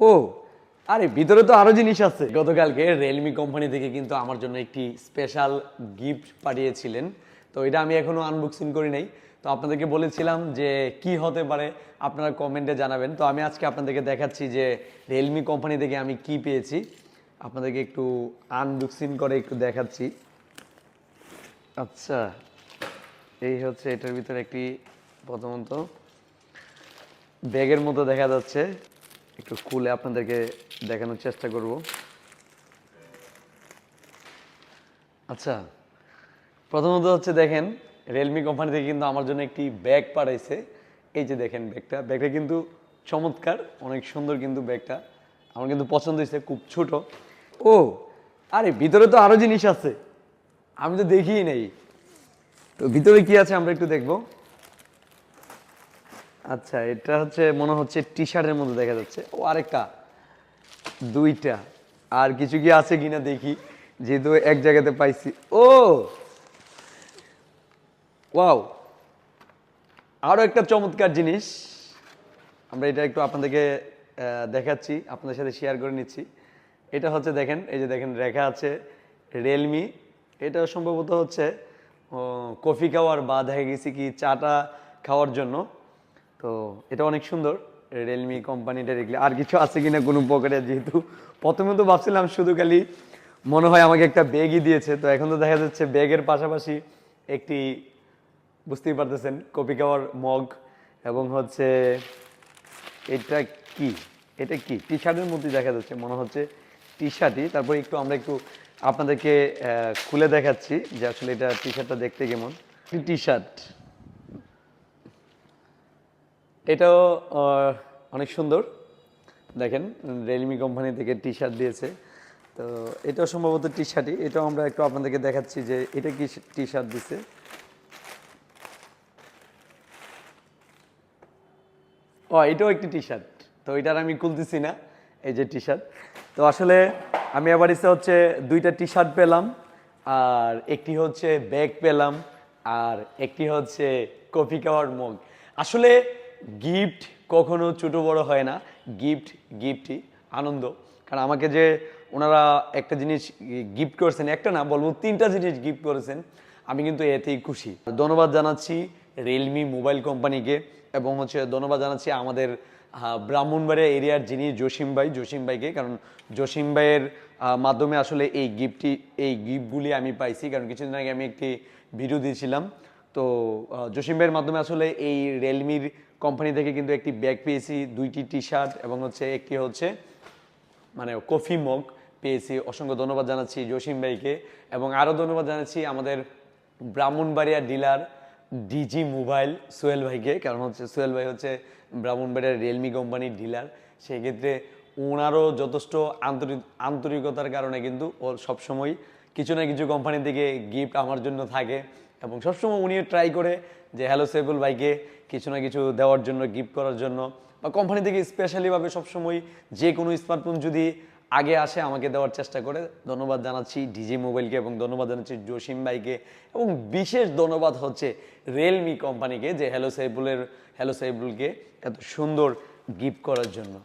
ও আরে ভিতরে তো আরো জিনিস আছে। গতকালকে রিয়েলমি কোম্পানি থেকে কিন্তু আমার জন্য একটি স্পেশাল গিফট পাঠিয়েছিলেন। তো এটা আমি এখনো আনবক্সিং করি নাই। তো আপনাদেরকে বলেছিলাম যে কি হতে পারে আপনারা কমেন্টে জানাবেন। তো আমি আজকে আপনাদেরকে দেখাচ্ছি যে রিয়েলমি কোম্পানি থেকে আমি কি পেয়েছি। আপনাদেরকে একটু আনবক্সিং করে একটু দেখাচ্ছি। আচ্ছা, এই হচ্ছে এটার ভিতরে একটি প্রথমত ব্যাগের মতো দেখা যাচ্ছে। একটু খুলে আপনাদেরকে দেখানোর চেষ্টা করব। আচ্ছা, প্রথমত হচ্ছে দেখেন রিয়েলমি কোম্পানি থেকে কিন্তু আমার জন্য একটি ব্যাগ পাঠাইছে। এই যে দেখেন ব্যাগটা কিন্তু চমৎকার, অনেক সুন্দর কিন্তু ব্যাগটা আমার কিন্তু পছন্দ হয়েছে, খুব ছোট। ও আরে ভিতরে তো আরো জিনিস আছে, আমি তো দেখিই নাই। তো ভিতরে কি আছে আমরা একটু দেখবো। আচ্ছা, এটা হচ্ছে মনে হচ্ছে টি শার্টের মধ্যে দেখা যাচ্ছে। ও আরেকটা, দুইটা। আর কিছু কি আছে কিনা দেখি, যেহেতু এক জায়গাতে পাইছি। ও ওয়াও, আরো একটা চমৎকার জিনিস। আমরা এটা একটু আপনাদেরকে দেখাচ্ছি, আপনাদের সাথে শেয়ার করে নিচ্ছি। এটা হচ্ছে দেখেন, এই যে দেখেন লেখা আছে রিয়েলমি। এটা সম্ভবত হচ্ছে কফি খাওয়ার বা দেখা গেছে কি চাটা খাওয়ার জন্য। তো এটা অনেক সুন্দর, রিয়েলমি কোম্পানিটা দেখলে। আর কিছু আছে কিনা কোনো পকেটে, যেহেতু প্রথমে তো ভাবছিলাম শুধু খালি মনে হয় আমাকে একটা ব্যাগই দিয়েছে। তো এখন তো দেখা যাচ্ছে ব্যাগের পাশাপাশি একটি, বুঝতেই পারতেছেন, কফি খাওয়ার মগ। এবং হচ্ছে এটা কি, এটা কি টি শার্টের মধ্যে দেখা যাচ্ছে, মনে হচ্ছে টি শার্টই। তারপর একটু আমরা একটু আপনাদেরকে খুলে দেখাচ্ছি যে আসলে এটা টি শার্টটা দেখতে কেমন। টি শার্ট, এটাও অনেক সুন্দর। দেখেন রিয়েলমি কোম্পানি থেকে টি শার্ট দিয়েছে। তো এটাও সম্ভবত টি শার্টই। এটাও আমরা একটু আপনাদেরকে দেখাচ্ছি যে এটা কি টি শার্ট দিছে। ও এটাও একটি টি শার্ট। তো এটার আমি খুলতেছি না, এই যে টি শার্ট। তো আসলে আমি আবার ইচ্ছে হচ্ছে দুইটা টি শার্ট পেলাম, আর একটি হচ্ছে ব্যাগ পেলাম, আর একটি হচ্ছে কফি খাওয়ার মগ। আসলে গিফট কখনো ছোট বড় হয় না, গিফট গিফটই, আনন্দ। কারণ আমাকে যে ওনারা একটা জিনিস গিফট করেছেন, একটা না বলবো তিনটা জিনিস গিফট করেছেন, আমি কিন্তু এতেই খুশি। ধন্যবাদ জানাচ্ছি রিয়েলমি মোবাইল কোম্পানিকে, এবং হচ্ছে ধন্যবাদ জানাচ্ছি আমাদের ব্রাহ্মণবাড়িয়া এরিয়ার যিনি জসিম ভাইকে। কারণ জসিম ভাইয়ের মাধ্যমে আসলে এই গিফটগুলি আমি পাইছি। কারণ কিছুদিন আগে আমি একটি ভিডিও দিয়েছিলাম। তো জসিম ভাইয়ের মাধ্যমে আসলে এই রিয়েলমির কোম্পানি থেকে কিন্তু একটি ব্যাগ পেয়েছি, দুইটি টি শার্ট, এবং হচ্ছে একটি হচ্ছে মানে কফি মগ পেয়েছি। অসংখ্য ধন্যবাদ জানাচ্ছি জসিম ভাইকে। এবং আরও ধন্যবাদ জানাচ্ছি আমাদের Brahmanbaria dealer DG mobile Sohel ভাইকে। কারণ হচ্ছে সোহেল ভাই হচ্ছে ব্রাহ্মণবাড়িয়ার রিয়েলমি কোম্পানির ডিলার। সেক্ষেত্রে ওনারও যথেষ্ট আন্তরিকতার কারণে কিন্তু ওর সবসময় কিছু না কিছু কোম্পানি থেকে গিফট আমার জন্য থাকে। এবং সবসময় উনিও ট্রাই করে যে হ্যালো সেফুল ভাইকে কিছু না কিছু দেওয়ার জন্য, গিফট করার জন্য, বা কোম্পানি থেকে স্পেশালিভাবে সবসময় যে কোনো স্মার্টফোন যদি আগে আসে আমাকে দেওয়ার চেষ্টা করে। ধন্যবাদ জানাচ্ছি ডিজি মোবাইলকে, এবং ধন্যবাদ জানাচ্ছি জসিম ভাইকে, এবং বিশেষ ধন্যবাদ হচ্ছে রিয়েলমি কোম্পানিকে যে হ্যালো সাইবুলকে এত সুন্দর গিফট করার জন্য।